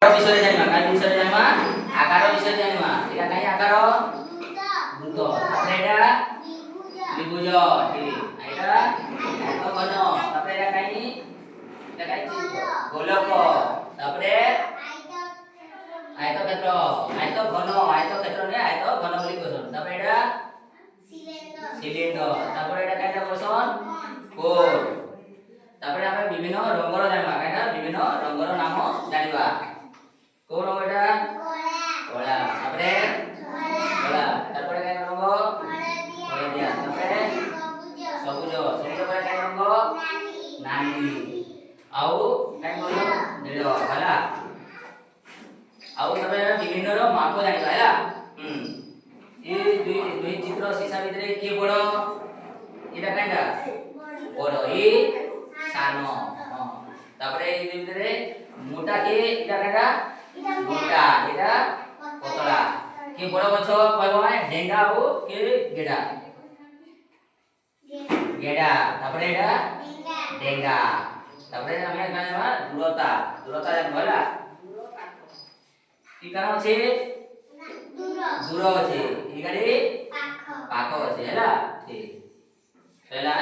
विषय जानिबा काय विषय जानिबा आकार विषय जानिबा एटा काय आकार वृत्त तापरे एटा त्रिभुज ठीक एटा घन तापरे एटा काय गोलक तापरे आयतक्षेत्र आयतक्षेत्र ने आयत घन बोली कहसन तापरे एटा सिलिंडर तापरे एटा कायटा कहसन कोन तापरे आमे विभिन्न रंगर जानिबा कायटा विभिन्न रंगर नाम जानिबा कोन रंग एटा कला तापरे कला तापरे काय रंग हळदिया तापरे सबुज सबुज पर काय रंग नाली आउ काय बोलो नील हला आउ तबे विभिन्न रो माप जानिबा हला ए दुई चित्र सीसा भितरे के बड़ एटा कांडा बड़ ए सानो तापरे ए भितरे मोटा के एटा कांडा मोटा एटा पतला के बड़ गछ कहबो माने ढेंगा हो के गेडा गेडा तापरे एटा ढेंगा तापरे हमें कहबा दूरता दूरता जान भला की कारण আছে दूर আছে ई गाड़ी पाख আছে हैला ठीक हैला।